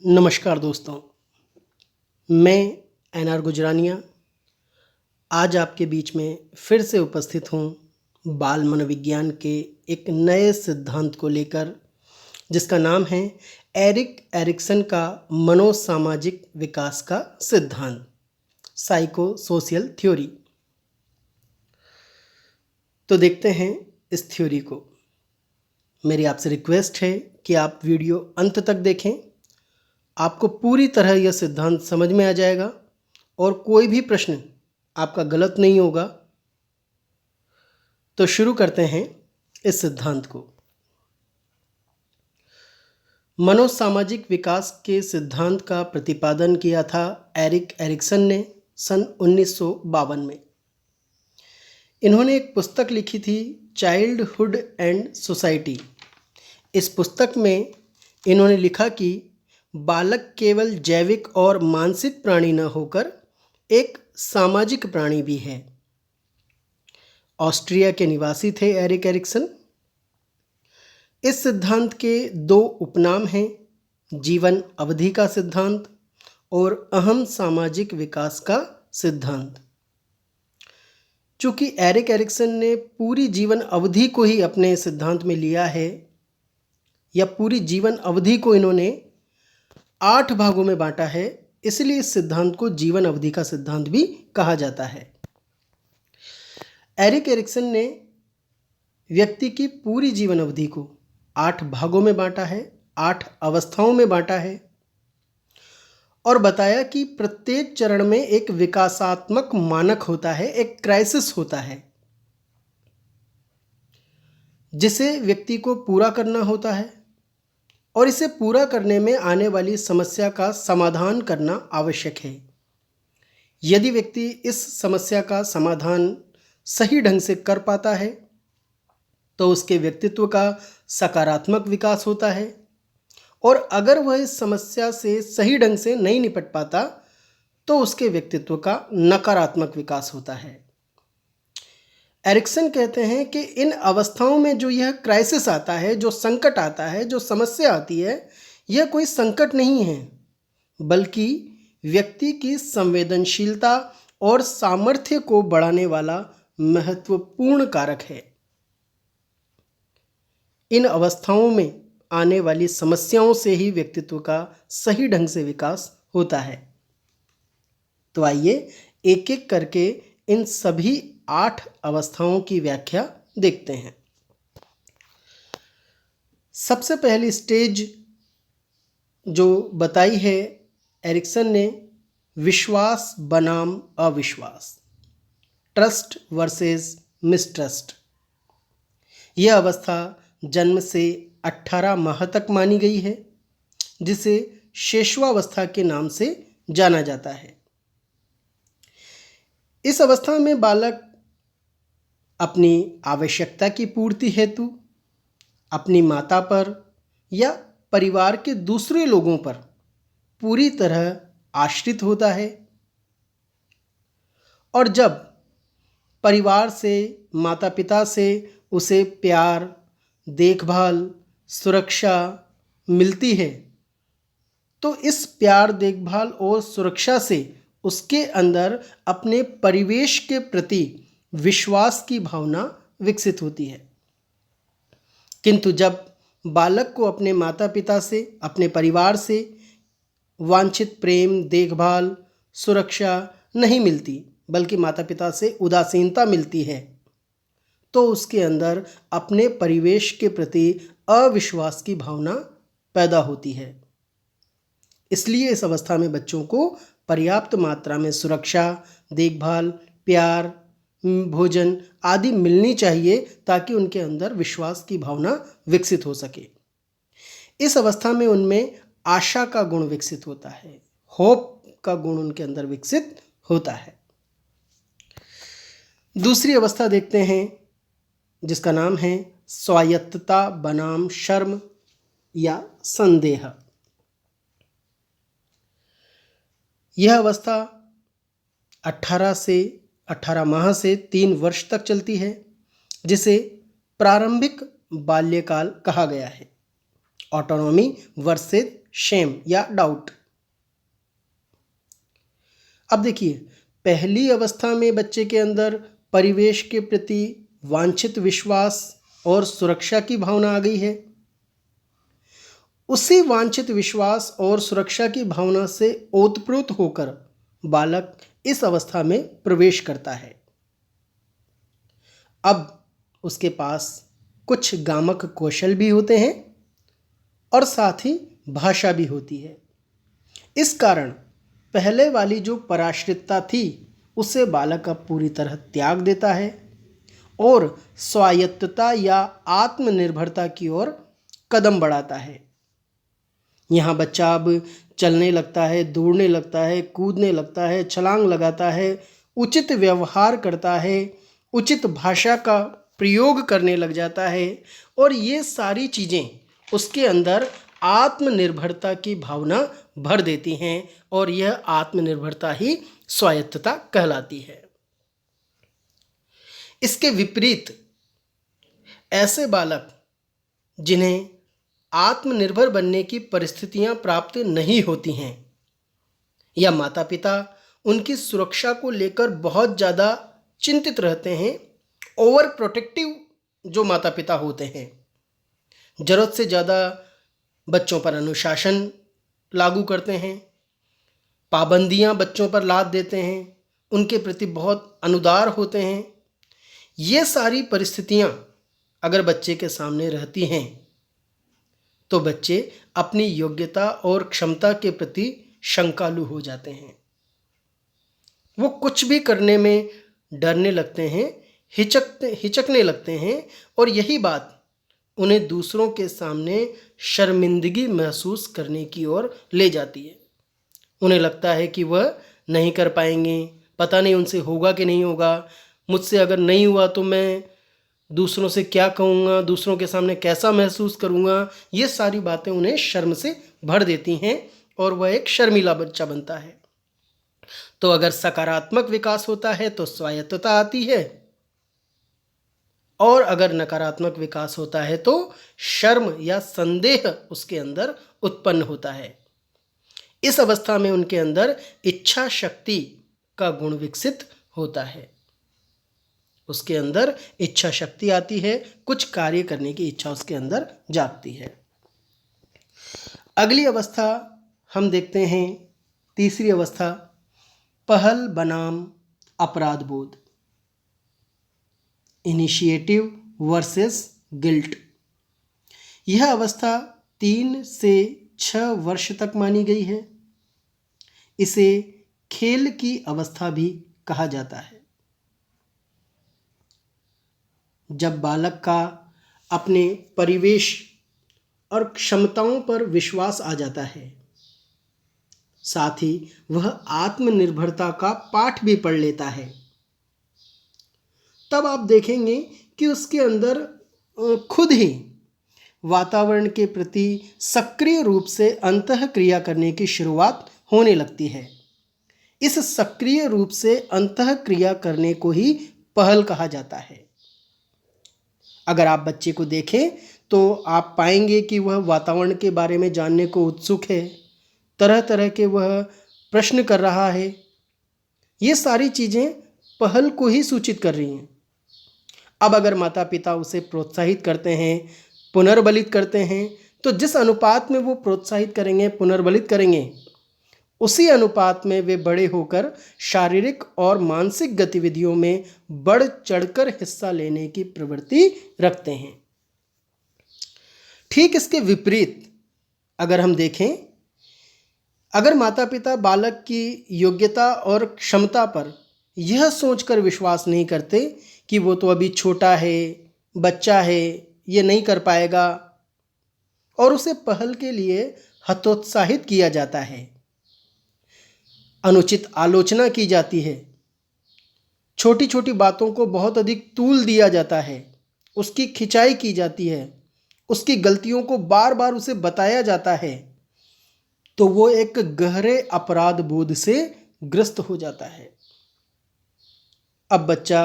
नमस्कार दोस्तों, मैं एनआर गुजरानिया आज आपके बीच में फिर से उपस्थित हूँ बाल मनोविज्ञान के एक नए सिद्धांत को लेकर, जिसका नाम है एरिक एरिक्सन का मनोसामाजिक विकास का सिद्धांत, साइको सोशल थ्योरी। तो देखते हैं इस थ्योरी को। मेरी आपसे रिक्वेस्ट है कि आप वीडियो अंत तक देखें। आपको पूरी तरह यह सिद्धांत समझ में आ जाएगा और कोई भी प्रश्न आपका गलत नहीं होगा। तो शुरू करते हैं इस सिद्धांत को। मनोसामाजिक विकास के सिद्धांत का प्रतिपादन किया था एरिक एरिक्सन ने सन 1952 में। इन्होंने एक पुस्तक लिखी थी, चाइल्डहुड एंड सोसाइटी। इस पुस्तक में इन्होंने लिखा कि बालक केवल जैविक और मानसिक प्राणी न होकर एक सामाजिक प्राणी भी है। ऑस्ट्रिया के निवासी थे एरिक एरिक्सन। इस सिद्धांत के दो उपनाम हैं, जीवन अवधि का सिद्धांत और अहम सामाजिक विकास का सिद्धांत। चूंकि एरिक एरिक्सन ने पूरी जीवन अवधि को ही अपने सिद्धांत में लिया है, या पूरी जीवन अवधि को इन्होंने 8 भागों में बांटा है, इसलिए इस सिद्धांत को जीवन अवधि का सिद्धांत भी कहा जाता है। एरिक एरिक्सन ने व्यक्ति की पूरी जीवन अवधि को 8 भागों में बांटा है, 8 अवस्थाओं में बांटा है और बताया कि प्रत्येक चरण में एक विकासात्मक मानक होता है, एक क्राइसिस होता है, जिसे व्यक्ति को पूरा करना होता है और इसे पूरा करने में आने वाली समस्या का समाधान करना आवश्यक है। यदि व्यक्ति इस समस्या का समाधान सही ढंग से कर पाता है तो उसके व्यक्तित्व का सकारात्मक विकास होता है, और अगर वह इस समस्या से सही ढंग से नहीं निपट पाता तो उसके व्यक्तित्व का नकारात्मक विकास होता है। एरिक्सन कहते हैं कि इन अवस्थाओं में जो यह क्राइसिस आता है, जो संकट आता है, जो समस्या आती है, यह कोई संकट नहीं है, बल्कि व्यक्ति की संवेदनशीलता और सामर्थ्य को बढ़ाने वाला महत्वपूर्ण कारक है। इन अवस्थाओं में आने वाली समस्याओं से ही व्यक्तित्व का सही ढंग से विकास होता है। तो आइए एक एक करके इन सभी 8 अवस्थाओं की व्याख्या देखते हैं। सबसे पहली स्टेज जो बताई है एरिक्सन ने, विश्वास बनाम अविश्वास, ट्रस्ट वर्सेस मिसट्रस्ट। यह अवस्था जन्म से 18 माह तक मानी गई है, जिसे शेषवावस्था के नाम से जाना जाता है। इस अवस्था में बालक अपनी आवश्यकता की पूर्ति हेतु अपनी माता पर या परिवार के दूसरे लोगों पर पूरी तरह आश्रित होता है, और जब परिवार से, माता पिता से उसे प्यार, देखभाल, सुरक्षा मिलती है तो इस प्यार, देखभाल और सुरक्षा से उसके अंदर अपने परिवेश के प्रति विश्वास की भावना विकसित होती है। किंतु जब बालक को अपने माता पिता से, अपने परिवार से वांछित प्रेम, देखभाल, सुरक्षा नहीं मिलती, बल्कि माता पिता से उदासीनता मिलती है, तो उसके अंदर अपने परिवेश के प्रति अविश्वास की भावना पैदा होती है। इसलिए इस अवस्था में बच्चों को पर्याप्त मात्रा में सुरक्षा, देखभाल, प्यार, भोजन आदि मिलनी चाहिए, ताकि उनके अंदर विश्वास की भावना विकसित हो सके। इस अवस्था में उनमें आशा का गुण विकसित होता है, होप का गुण उनके अंदर विकसित होता है। दूसरी अवस्था देखते हैं, जिसका नाम है स्वायत्तता बनाम शर्म या संदेह। यह अवस्था 18 माह से 3 वर्ष तक चलती है, जिसे प्रारंभिक बाल्यकाल कहा गया है। ऑटोनॉमी वर्सेस शेम या डाउट। अब देखिए, पहली अवस्था में बच्चे के अंदर परिवेश के प्रति वांछित विश्वास और सुरक्षा की भावना आ गई है। उसी वांछित विश्वास और सुरक्षा की भावना से ओतप्रोत होकर बालक इस अवस्था में प्रवेश करता है। अब उसके पास कुछ गामक कौशल भी होते हैं और साथ ही भाषा भी होती है। इस कारण पहले वाली जो पराश्रितता थी उसे बालक अब पूरी तरह त्याग देता है और स्वायत्तता या आत्मनिर्भरता की ओर कदम बढ़ाता है। यहाँ बच्चा अब चलने लगता है, दौड़ने लगता है, कूदने लगता है, छलांग लगाता है, उचित व्यवहार करता है, उचित भाषा का प्रयोग करने लग जाता है और ये सारी चीज़ें उसके अंदर आत्मनिर्भरता की भावना भर देती हैं और यह आत्मनिर्भरता ही स्वायत्तता कहलाती है। इसके विपरीत ऐसे बालक जिन्हें आत्मनिर्भर बनने की परिस्थितियां प्राप्त नहीं होती हैं या माता पिता उनकी सुरक्षा को लेकर बहुत ज़्यादा चिंतित रहते हैं, ओवर प्रोटेक्टिव जो माता पिता होते हैं, ज़रूरत से ज़्यादा बच्चों पर अनुशासन लागू करते हैं, पाबंदियां बच्चों पर लाद देते हैं, उनके प्रति बहुत अनुदार होते हैं, ये सारी परिस्थितियां अगर बच्चे के सामने रहती हैं तो बच्चे अपनी योग्यता और क्षमता के प्रति शंकालु हो जाते हैं। वो कुछ भी करने में डरने लगते हैं, हिचकने लगते हैं और यही बात उन्हें दूसरों के सामने शर्मिंदगी महसूस करने की ओर ले जाती है। उन्हें लगता है कि वह नहीं कर पाएंगे, पता नहीं उनसे होगा कि नहीं होगा, मुझसे अगर नहीं हुआ तो मैं दूसरों से क्या कहूँगा, दूसरों के सामने कैसा महसूस करूँगा। ये सारी बातें उन्हें शर्म से भर देती हैं और वह एक शर्मीला बच्चा बनता है। तो अगर सकारात्मक विकास होता है तो स्वायत्तता आती है और अगर नकारात्मक विकास होता है तो शर्म या संदेह उसके अंदर उत्पन्न होता है। इस अवस्था में उनके अंदर इच्छा शक्ति का गुण विकसित होता है। उसके अंदर इच्छा शक्ति आती है, कुछ कार्य करने की इच्छा उसके अंदर जागती है। अगली अवस्था हम देखते हैं, तीसरी अवस्था, पहल बनाम अपराध बोध, इनिशिएटिव वर्सेस गिल्ट। यह अवस्था 3 से 6 वर्ष तक मानी गई है। इसे खेल की अवस्था भी कहा जाता है। जब बालक का अपने परिवेश और क्षमताओं पर विश्वास आ जाता है, साथ ही वह आत्मनिर्भरता का पाठ भी पढ़ लेता है, तब आप देखेंगे कि उसके अंदर खुद ही वातावरण के प्रति सक्रिय रूप से अंतःक्रिया करने की शुरुआत होने लगती है। इस सक्रिय रूप से अंतःक्रिया करने को ही पहल कहा जाता है। अगर आप बच्चे को देखें तो आप पाएंगे कि वह वातावरण के बारे में जानने को उत्सुक है, तरह तरह के वह प्रश्न कर रहा है। ये सारी चीज़ें पहल को ही सूचित कर रही हैं। अब अगर माता पिता उसे प्रोत्साहित करते हैं, पुनर्बलित करते हैं, तो जिस अनुपात में वो प्रोत्साहित करेंगे, पुनर्बलित करेंगे, उसी अनुपात में वे बड़े होकर शारीरिक और मानसिक गतिविधियों में बढ़ चढ़कर हिस्सा लेने की प्रवृत्ति रखते हैं। ठीक इसके विपरीत अगर हम देखें, अगर माता पिता बालक की योग्यता और क्षमता पर यह सोचकर विश्वास नहीं करते कि वो तो अभी छोटा है, बच्चा है, ये नहीं कर पाएगा, और उसे पहल के लिए हतोत्साहित किया जाता है, अनुचित आलोचना की जाती है, छोटी छोटी बातों को बहुत अधिक तूल दिया जाता है, उसकी खिंचाई की जाती है, उसकी गलतियों को बार बार उसे बताया जाता है, तो वो एक गहरे अपराध बोध से ग्रस्त हो जाता है। अब बच्चा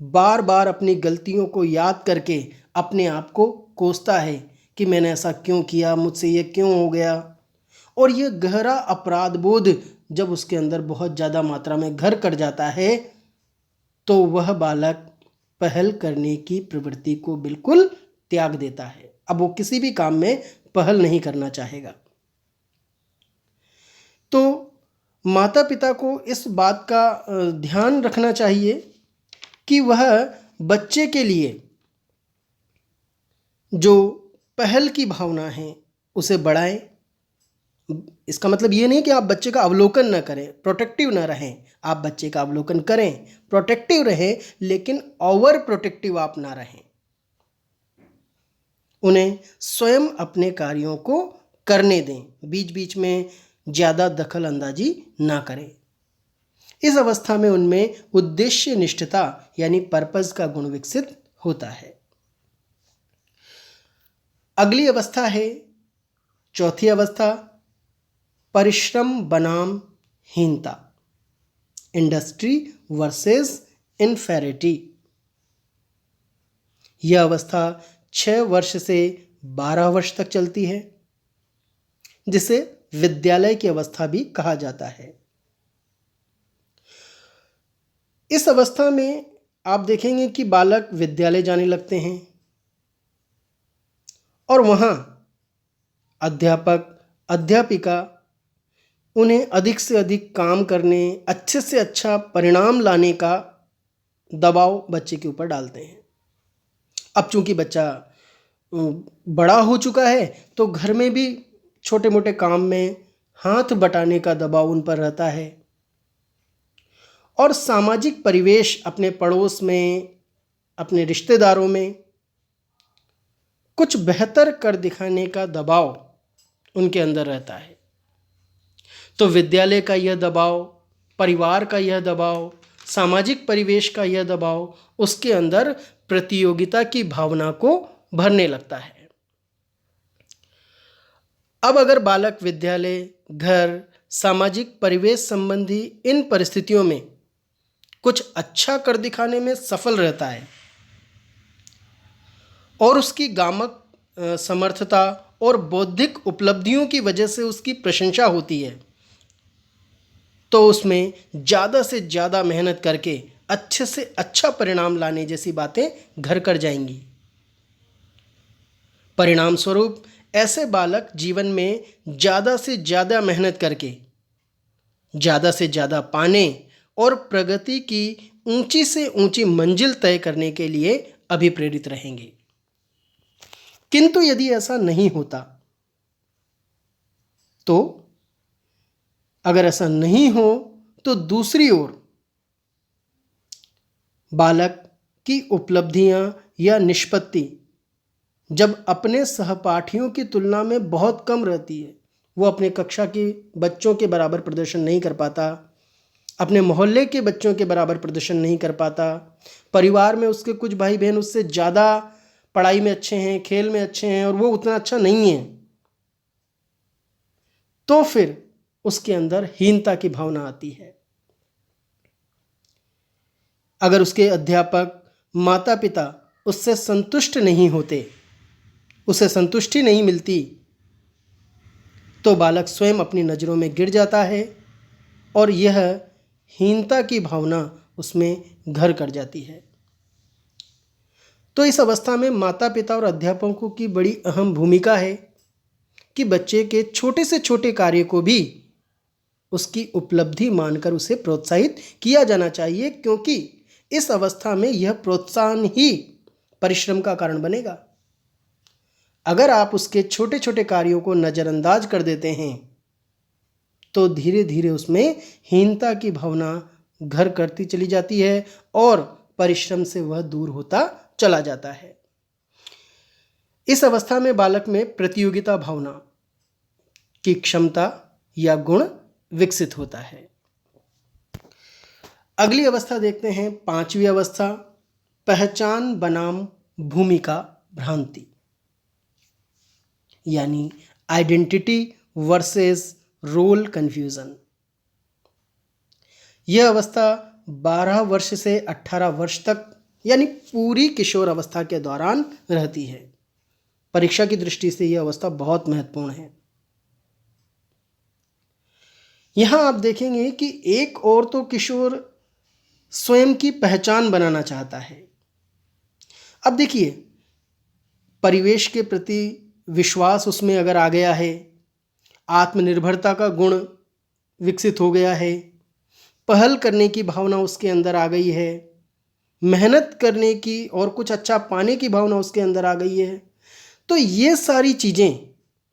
बार बार अपनी गलतियों को याद करके अपने आप को कोसता है कि मैंने ऐसा क्यों किया, मुझसे ये क्यों हो गया। और यह गहरा अपराध बोध जब उसके अंदर बहुत ज़्यादा मात्रा में घर कर जाता है तो वह बालक पहल करने की प्रवृत्ति को बिल्कुल त्याग देता है। अब वो किसी भी काम में पहल नहीं करना चाहेगा। तो माता पिता को इस बात का ध्यान रखना चाहिए कि वह बच्चे के लिए जो पहल की भावना है उसे बढ़ाएं। इसका मतलब ये नहीं कि आप बच्चे का अवलोकन न करें, प्रोटेक्टिव न रहें। आप बच्चे का अवलोकन करें, प्रोटेक्टिव रहें, लेकिन ओवर प्रोटेक्टिव आप ना रहें। उन्हें स्वयं अपने कार्यों को करने दें, बीच बीच में ज़्यादा दखल अंदाजी ना करें। इस अवस्था में उनमें उद्देश्य निष्ठता यानी पर्पस का गुण विकसित होता है। अगली अवस्था है चौथी अवस्था, परिश्रम बनाम हीनता, इंडस्ट्री वर्सेस इन्फेरिटी। यह अवस्था 6 वर्ष से 12 वर्ष तक चलती है, जिसे विद्यालय की अवस्था भी कहा जाता है। इस अवस्था में आप देखेंगे कि बालक विद्यालय जाने लगते हैं और वहाँ अध्यापक अध्यापिका उन्हें अधिक से अधिक काम करने, अच्छे से अच्छा परिणाम लाने का दबाव बच्चे के ऊपर डालते हैं। अब चूंकि बच्चा बड़ा हो चुका है तो घर में भी छोटे मोटे काम में हाथ बटाने का दबाव उन पर रहता है और सामाजिक परिवेश, अपने पड़ोस में, अपने रिश्तेदारों में कुछ बेहतर कर दिखाने का दबाव उनके अंदर रहता है। तो विद्यालय का यह दबाव, परिवार का यह दबाव, सामाजिक परिवेश का यह दबाव उसके अंदर प्रतियोगिता की भावना को भरने लगता है। अब अगर बालक विद्यालय, घर, सामाजिक परिवेश संबंधी इन परिस्थितियों में कुछ अच्छा कर दिखाने में सफल रहता है और उसकी गामक समर्थता और बौद्धिक उपलब्धियों की वजह से उसकी प्रशंसा होती है, तो उसमें ज़्यादा से ज़्यादा मेहनत करके अच्छे से अच्छा परिणाम लाने जैसी बातें घर कर जाएंगी। परिणाम स्वरूप ऐसे बालक जीवन में ज़्यादा से ज़्यादा मेहनत करके ज़्यादा से ज़्यादा पाने और प्रगति की ऊंची से ऊंची मंजिल तय करने के लिए अभिप्रेरित रहेंगे। किंतु यदि ऐसा नहीं होता तो अगर ऐसा नहीं हो तो दूसरी ओर बालक की उपलब्धियां या निष्पत्ति जब अपने सहपाठियों की तुलना में बहुत कम रहती है, वो अपने कक्षा के बच्चों के बराबर प्रदर्शन नहीं कर पाता, अपने मोहल्ले के बच्चों के बराबर प्रदर्शन नहीं कर पाता, परिवार में उसके कुछ भाई बहन उससे ज़्यादा पढ़ाई में अच्छे हैं, खेल में अच्छे हैं और वो उतना अच्छा नहीं है, तो फिर उसके अंदर हीनता की भावना आती है। अगर उसके अध्यापक, माता पिता उससे संतुष्ट नहीं होते, उसे संतुष्टि नहीं मिलती, तो बालक स्वयं अपनी नज़रों में गिर जाता है और यह हीनता की भावना उसमें घर कर जाती है। तो इस अवस्था में माता पिता और अध्यापकों की बड़ी अहम भूमिका है कि बच्चे के छोटे से छोटे कार्य को भी उसकी उपलब्धि मानकर उसे प्रोत्साहित किया जाना चाहिए, क्योंकि इस अवस्था में यह प्रोत्साहन ही परिश्रम का कारण बनेगा। अगर आप उसके छोटे छोटे कार्यों को नज़रअंदाज कर देते हैं तो धीरे धीरे उसमें हीनता की भावना घर करती चली जाती है और परिश्रम से वह दूर होता चला जाता है। इस अवस्था में बालक में प्रतियोगिता भावना की क्षमता या गुण विकसित होता है। अगली अवस्था देखते हैं, पांचवी अवस्था, पहचान बनाम भूमिका भ्रांति, यानी आइडेंटिटी वर्सेस रोल कन्फ्यूजन। यह अवस्था 12 वर्ष से 18 वर्ष तक यानी पूरी किशोर अवस्था के दौरान रहती है। परीक्षा की दृष्टि से यह अवस्था बहुत महत्वपूर्ण है। यहाँ आप देखेंगे कि एक और तो किशोर स्वयं की पहचान बनाना चाहता है। अब देखिए, परिवेश के प्रति विश्वास उसमें अगर आ गया है, आत्मनिर्भरता का गुण विकसित हो गया है, पहल करने की भावना उसके अंदर आ गई है, मेहनत करने की और कुछ अच्छा पाने की भावना उसके अंदर आ गई है, तो ये सारी चीज़ें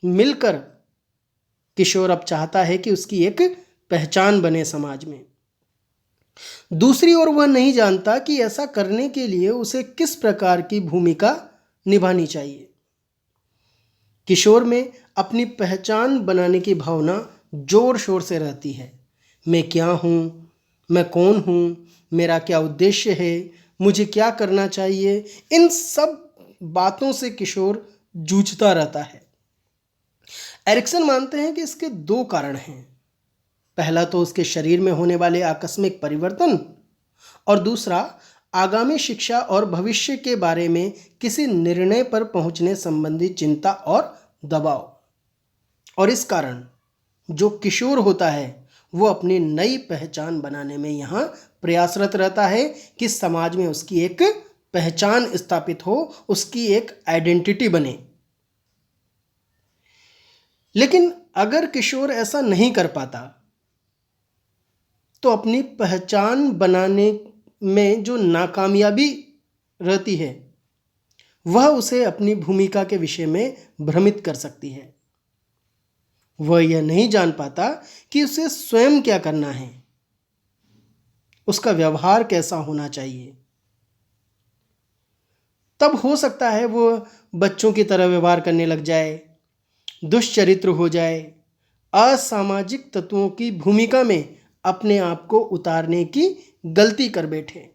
मिलकर किशोर अब चाहता है कि उसकी एक पहचान बने समाज में। दूसरी ओर वह नहीं जानता कि ऐसा करने के लिए उसे किस प्रकार की भूमिका निभानी चाहिए। किशोर में अपनी पहचान बनाने की भावना जोर शोर से रहती है। मैं क्या हूँ, मैं कौन हूँ, मेरा क्या उद्देश्य है, मुझे क्या करना चाहिए, इन सब बातों से किशोर जूझता रहता है। एरिक्सन मानते हैं कि इसके दो कारण हैं। पहला तो उसके शरीर में होने वाले आकस्मिक परिवर्तन, और दूसरा आगामी शिक्षा और भविष्य के बारे में किसी निर्णय पर पहुंचने संबंधी चिंता और दबाव। और इस कारण जो किशोर होता है वो अपनी नई पहचान बनाने में यहाँ प्रयासरत रहता है कि समाज में उसकी एक पहचान स्थापित हो, उसकी एक आइडेंटिटी बने। लेकिन अगर किशोर ऐसा नहीं कर पाता तो अपनी पहचान बनाने में जो नाकामयाबी रहती है वह उसे अपनी भूमिका के विषय में भ्रमित कर सकती है। वह यह नहीं जान पाता कि उसे स्वयं क्या करना है, उसका व्यवहार कैसा होना चाहिए। तब हो सकता है वो बच्चों की तरह व्यवहार करने लग जाए, दुष्चरित्र हो जाए, असामाजिक तत्वों की भूमिका में अपने आप को उतारने की गलती कर बैठे।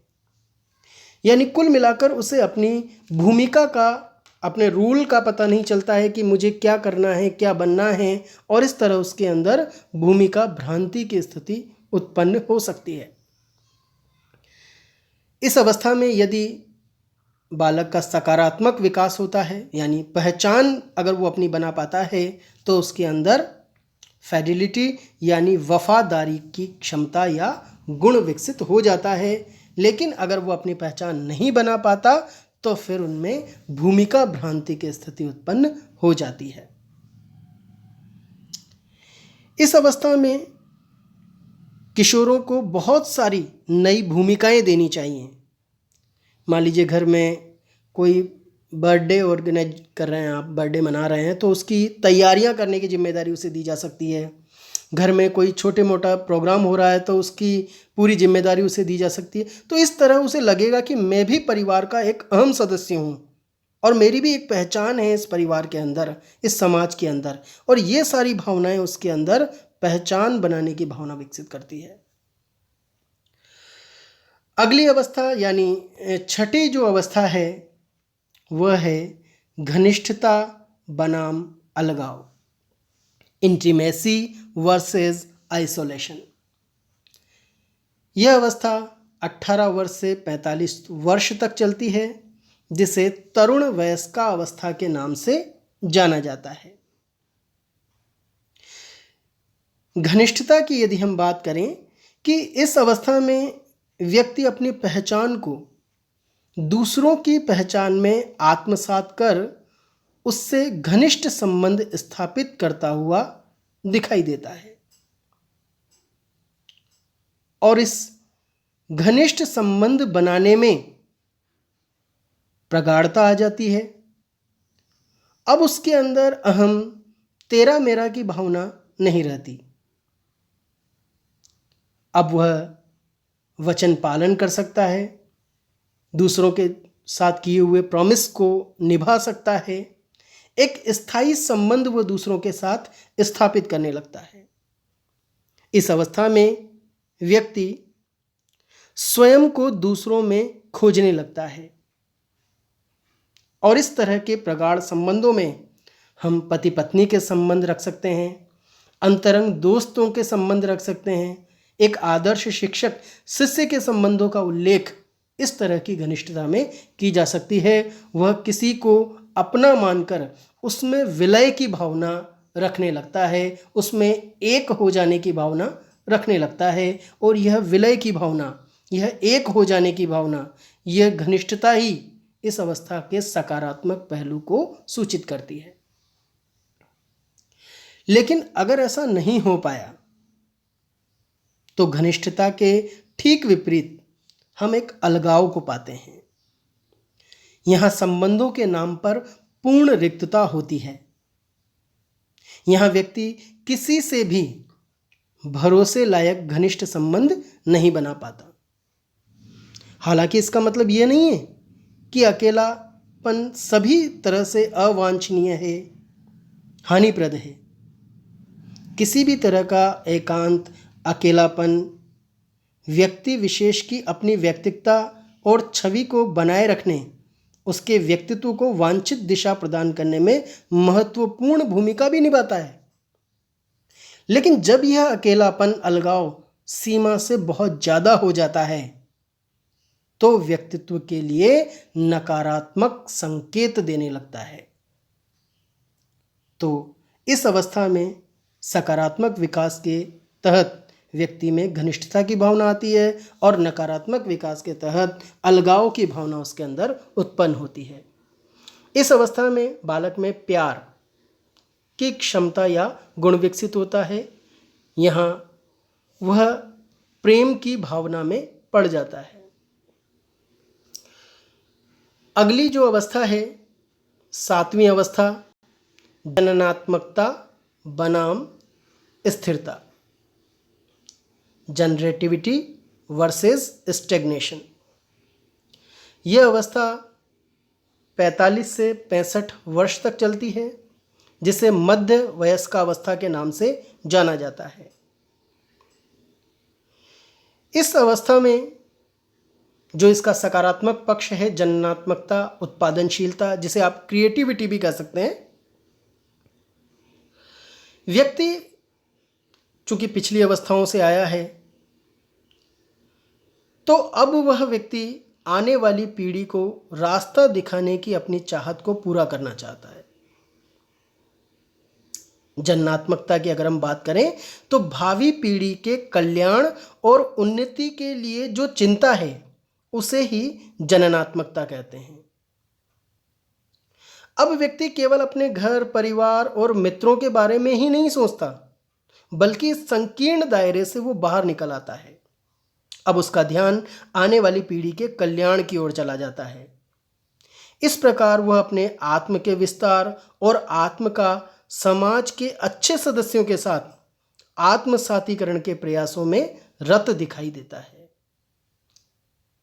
यानी कुल मिलाकर उसे अपनी भूमिका का, अपने रूल का पता नहीं चलता है कि मुझे क्या करना है, क्या बनना है, और इस तरह उसके अंदर भूमिका भ्रांति की स्थिति उत्पन्न हो सकती है। इस अवस्था में यदि बालक का सकारात्मक विकास होता है, यानी पहचान अगर वो अपनी बना पाता है, तो उसके अंदर फिडेलिटी यानी वफादारी की क्षमता या गुण विकसित हो जाता है। लेकिन अगर वो अपनी पहचान नहीं बना पाता तो फिर उनमें भूमिका भ्रांति की स्थिति उत्पन्न हो जाती है। इस अवस्था में किशोरों को बहुत सारी नई भूमिकाएं देनी चाहिए। मान लीजिए घर में कोई बर्थडे ऑर्गेनाइज कर रहे हैं, आप बर्थडे मना रहे हैं, तो उसकी तैयारियां करने की जिम्मेदारी उसे दी जा सकती है। घर में कोई छोटे मोटा प्रोग्राम हो रहा है तो उसकी पूरी जिम्मेदारी उसे दी जा सकती है। तो इस तरह उसे लगेगा कि मैं भी परिवार का एक अहम सदस्य हूँ और मेरी भी एक पहचान है इस परिवार के अंदर, इस समाज के अंदर, और ये सारी भावनाएं उसके अंदर पहचान बनाने की भावना विकसित करती है। अगली अवस्था यानी छठी जो अवस्था है वह है घनिष्ठता बनाम अलगाव, इंटीमेसी वर्सेस आइसोलेशन। यह अवस्था 18 वर्ष से 45 वर्ष तक चलती है, जिसे तरुण वयस्का अवस्था के नाम से जाना जाता है। घनिष्ठता की यदि हम बात करें कि इस अवस्था में व्यक्ति अपनी पहचान को दूसरों की पहचान में आत्मसात कर उससे घनिष्ठ संबंध स्थापित करता हुआ दिखाई देता है, और इस घनिष्ठ संबंध बनाने में प्रगाढ़ता आ जाती है। अब उसके अंदर अहम तेरा मेरा की भावना नहीं रहती। अब वह वचन पालन कर सकता है, दूसरों के साथ किए हुए प्रॉमिस को निभा सकता है, एक स्थायी संबंध वह दूसरों के साथ स्थापित करने लगता है। इस अवस्था में व्यक्ति स्वयं को दूसरों में खोजने लगता है, और इस तरह के प्रगाढ़ संबंधों में हम पति पत्नी के संबंध रख सकते हैं, अंतरंग दोस्तों के संबंध रख सकते हैं, एक आदर्श शिक्षक शिष्य के संबंधों का उल्लेख इस तरह की घनिष्ठता में की जा सकती है। वह किसी को अपना मानकर उसमें विलय की भावना रखने लगता है, उसमें एक हो जाने की भावना रखने लगता है। और यह विलय की भावना, यह एक हो जाने की भावना, यह घनिष्ठता ही इस अवस्था के सकारात्मक पहलू को सूचित करती है। लेकिन अगर ऐसा नहीं हो पाया तो घनिष्ठता के ठीक विपरीत हम एक अलगाव को पाते हैं। यहां संबंधों के नाम पर पूर्ण रिक्तता होती है। यहां व्यक्ति किसी से भी भरोसे लायक घनिष्ठ संबंध नहीं बना पाता। हालांकि इसका मतलब यह नहीं है कि अकेलापन सभी तरह से अवांछनीय है, हानिप्रद है। किसी भी तरह का एकांत, अकेलापन व्यक्ति विशेष की अपनी व्यक्तित्वता और छवि को बनाए रखने, उसके व्यक्तित्व को वांछित दिशा प्रदान करने में महत्वपूर्ण भूमिका भी निभाता है। लेकिन जब यह अकेलापन, अलगाव सीमा से बहुत ज़्यादा हो जाता है तो व्यक्तित्व के लिए नकारात्मक संकेत देने लगता है। तो इस अवस्था में सकारात्मक विकास के तहत व्यक्ति में घनिष्ठता की भावना आती है और नकारात्मक विकास के तहत अलगाव की भावना उसके अंदर उत्पन्न होती है। इस अवस्था में बालक में प्यार की क्षमता या गुण विकसित होता है। यहाँ वह प्रेम की भावना में पड़ जाता है। अगली जो अवस्था है, 7वीं अवस्था, जननात्मकता बनाम स्थिरता, जनरेटिविटी वर्सेस स्टेग्नेशन। यह अवस्था 45 से 65 वर्ष तक चलती है, जिसे मध्य वयस्कावस्था के नाम से जाना जाता है। इस अवस्था में जो इसका सकारात्मक पक्ष है, जननात्मकता, उत्पादनशीलता, जिसे आप क्रिएटिविटी भी कह सकते हैं, व्यक्ति चूंकि पिछली अवस्थाओं से आया है तो अब वह व्यक्ति आने वाली पीढ़ी को रास्ता दिखाने की अपनी चाहत को पूरा करना चाहता है। जननात्मकता की अगर हम बात करें तो भावी पीढ़ी के कल्याण और उन्नति के लिए जो चिंता है उसे ही जननात्मकता कहते हैं। अब व्यक्ति केवल अपने घर, परिवार और मित्रों के बारे में ही नहीं सोचता, बल्कि संकीर्ण दायरे से वो बाहर निकल आता है। अब उसका ध्यान आने वाली पीढ़ी के कल्याण की ओर चला जाता है। इस प्रकार वह अपने आत्म के विस्तार और आत्म का समाज के अच्छे सदस्यों के साथ आत्मसातीकरण के प्रयासों में रत दिखाई देता है।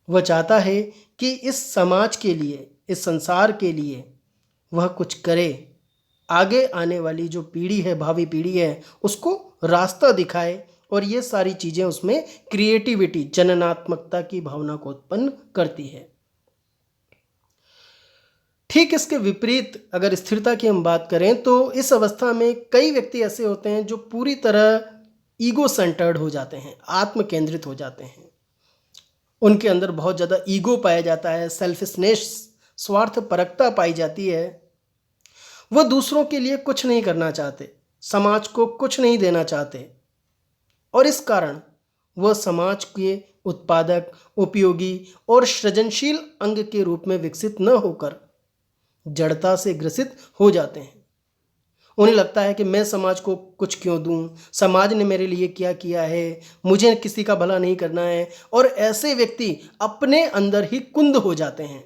वह चाहता है कि इस समाज के लिए, इस संसार के लिए वह कुछ करे, आगे आने वाली जो पीढ़ी है, भावी पीढ़ी है, उसको रास्ता दिखाए। और ये सारी चीज़ें उसमें क्रिएटिविटी, जननात्मकता की भावना को उत्पन्न करती है। ठीक इसके विपरीत अगर स्थिरता की हम बात करें तो इस अवस्था में कई व्यक्ति ऐसे होते हैं जो पूरी तरह ईगो सेंटर्ड हो जाते हैं, आत्म केंद्रित हो जाते हैं। उनके अंदर बहुत ज़्यादा ईगो पाया जाता है, सेल्फिशनेस, स्वार्थपरकता पाई जाती है। वह दूसरों के लिए कुछ नहीं करना चाहते, समाज को कुछ नहीं देना चाहते, और इस कारण वह समाज के उत्पादक, उपयोगी और सृजनशील अंग के रूप में विकसित न होकर जड़ता से ग्रसित हो जाते हैं। उन्हें लगता है कि मैं समाज को कुछ क्यों दूं, समाज ने मेरे लिए क्या किया है, मुझे किसी का भला नहीं करना है। और ऐसे व्यक्ति अपने अंदर ही कुंद हो जाते हैं,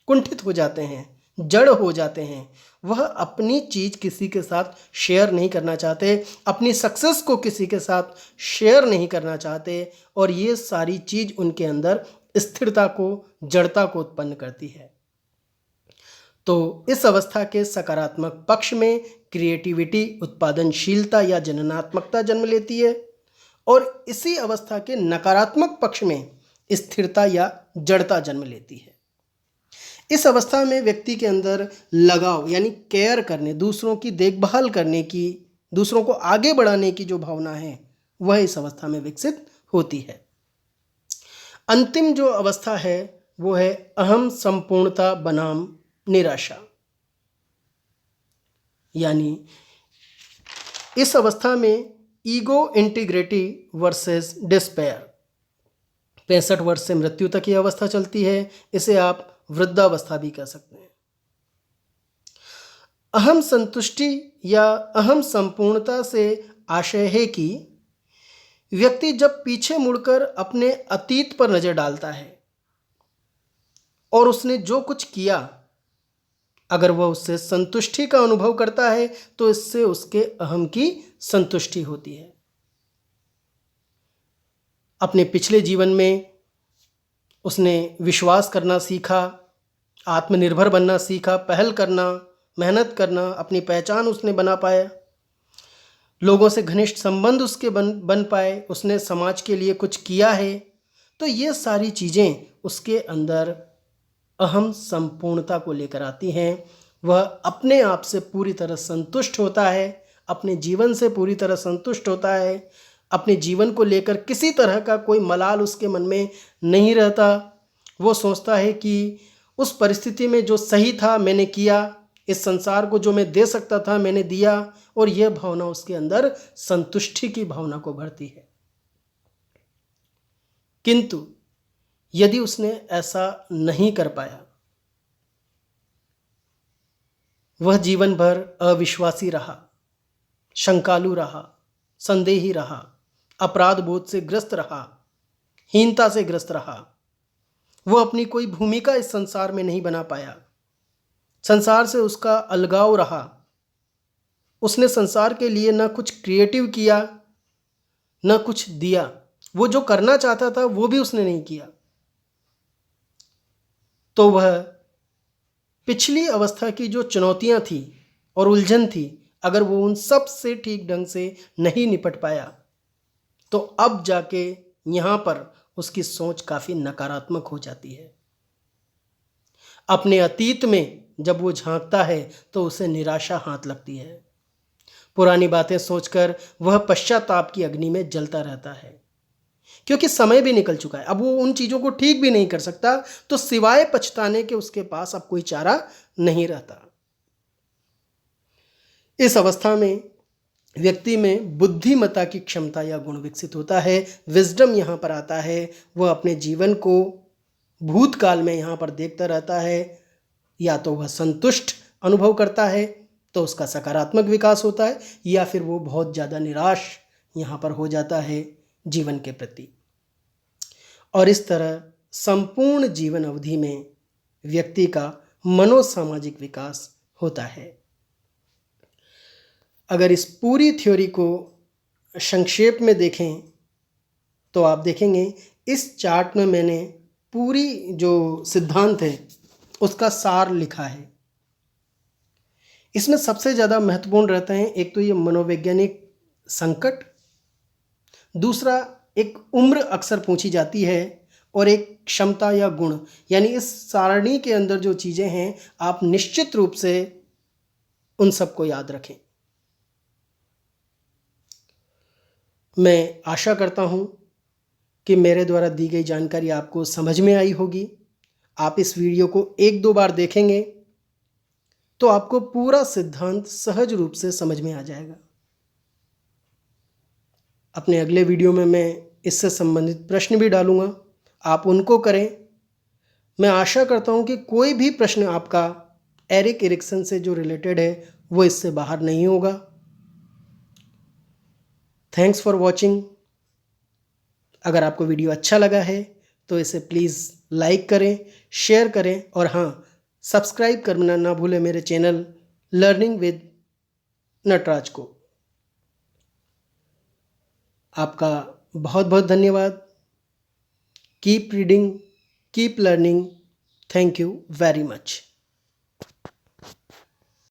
कुंठित हो जाते हैं, जड़ हो जाते हैं। वह अपनी चीज़ किसी के साथ शेयर नहीं करना चाहते, अपनी सक्सेस को किसी के साथ शेयर नहीं करना चाहते, और ये सारी चीज़ उनके अंदर स्थिरता को, जड़ता को उत्पन्न करती है। तो इस अवस्था के सकारात्मक पक्ष में क्रिएटिविटी, उत्पादनशीलता या जननात्मकता जन्म लेती है, और इसी अवस्था के नकारात्मक पक्ष में स्थिरता या जड़ता जन्म लेती है। इस अवस्था में व्यक्ति के अंदर लगाव यानी केयर करने, दूसरों की देखभाल करने की, दूसरों को आगे बढ़ाने की जो भावना है वह इस अवस्था में विकसित होती है। अंतिम जो अवस्था है वो है अहम संपूर्णता बनाम निराशा, यानी इस अवस्था में ईगो इंटीग्रिटी वर्सेस डिस्पेयर 65 वर्ष से मृत्यु तक ये अवस्था चलती है। इसे आप वृद्धावस्था भी कह सकते हैं। अहम संतुष्टि या अहम संपूर्णता से आशय है कि व्यक्ति जब पीछे मुड़कर अपने अतीत पर नजर डालता है और उसने जो कुछ किया, अगर वह उससे संतुष्टि का अनुभव करता है तो इससे उसके अहम की संतुष्टि होती है। अपने पिछले जीवन में उसने विश्वास करना सीखा, आत्मनिर्भर बनना सीखा, पहल करना, मेहनत करना, अपनी पहचान उसने बना पाया, लोगों से घनिष्ठ संबंध उसके बन पाए, उसने समाज के लिए कुछ किया है। तो ये सारी चीज़ें उसके अंदर अहम संपूर्णता को लेकर आती हैं। वह अपने आप से पूरी तरह संतुष्ट होता है, अपने जीवन से पूरी तरह संतुष्ट होता है, अपने जीवन को लेकर किसी तरह का कोई मलाल उसके मन में नहीं रहता। वो सोचता है कि उस परिस्थिति में जो सही था मैंने किया, इस संसार को जो मैं दे सकता था मैंने दिया, और यह भावना उसके अंदर संतुष्टि की भावना को भरती है। किंतु यदि उसने ऐसा नहीं कर पाया, वह जीवन भर अविश्वासी रहा, शंकालु रहा, संदेही रहा, अपराध बोध से ग्रस्त रहा, हीनता से ग्रस्त रहा, वह अपनी कोई भूमिका इस संसार में नहीं बना पाया, संसार से उसका अलगाव रहा, उसने संसार के लिए न कुछ क्रिएटिव किया न कुछ दिया, वो जो करना चाहता था वो भी उसने नहीं किया, तो वह पिछली अवस्था की जो चुनौतियां थी और उलझन थी, अगर वो उन सब से ठीक ढंग से नहीं निपट पाया तो अब जाके यहाँ पर उसकी सोच काफ़ी नकारात्मक हो जाती है। अपने अतीत में जब वो झांकता है तो उसे निराशा हाथ लगती है। पुरानी बातें सोचकर वह पश्चाताप की अग्नि में जलता रहता है, क्योंकि समय भी निकल चुका है। अब वो उन चीज़ों को ठीक भी नहीं कर सकता, तो सिवाय पछताने के उसके पास अब कोई चारा नहीं रहता। इस अवस्था में व्यक्ति में बुद्धिमत्ता की क्षमता या गुण विकसित होता है। विजडम यहाँ पर आता है। वह अपने जीवन को भूतकाल में यहाँ पर देखता रहता है। या तो वह संतुष्ट अनुभव करता है तो उसका सकारात्मक विकास होता है, या फिर वो बहुत ज़्यादा निराश यहाँ पर हो जाता है जीवन के प्रति। और इस तरह संपूर्ण जीवन अवधि में व्यक्ति का मनोसामाजिक विकास होता है। अगर इस पूरी थ्योरी को संक्षेप में देखें तो आप देखेंगे इस चार्ट में मैंने पूरी जो सिद्धांत है उसका सार लिखा है। इसमें सबसे ज़्यादा महत्वपूर्ण रहते हैं, एक तो ये मनोवैज्ञानिक संकट, दूसरा एक उम्र अक्सर पूछी जाती है, और एक क्षमता या गुण। यानी इस सारणी के अंदर जो चीज़ें हैं आप निश्चित रूप से उन सबको याद रखें। मैं आशा करता हूँ कि मेरे द्वारा दी गई जानकारी आपको समझ में आई होगी। आप इस वीडियो को 1-2 बार देखेंगे तो आपको पूरा सिद्धांत सहज रूप से समझ में आ जाएगा। अपने अगले वीडियो में मैं इससे संबंधित प्रश्न भी डालूंगा, आप उनको करें। मैं आशा करता हूं कि कोई भी प्रश्न आपका एरिक एरिक्सन से जो रिलेटेड है वो इससे बाहर नहीं होगा। Thanks for watching. अगर आपको वीडियो अच्छा लगा है तो इसे प्लीज़ लाइक करें, शेयर करें, और हाँ, सब्सक्राइब करना ना भूलें मेरे चैनल लर्निंग विद नटराज को। आपका बहुत बहुत धन्यवाद। Keep reading, keep learning. Thank you very much.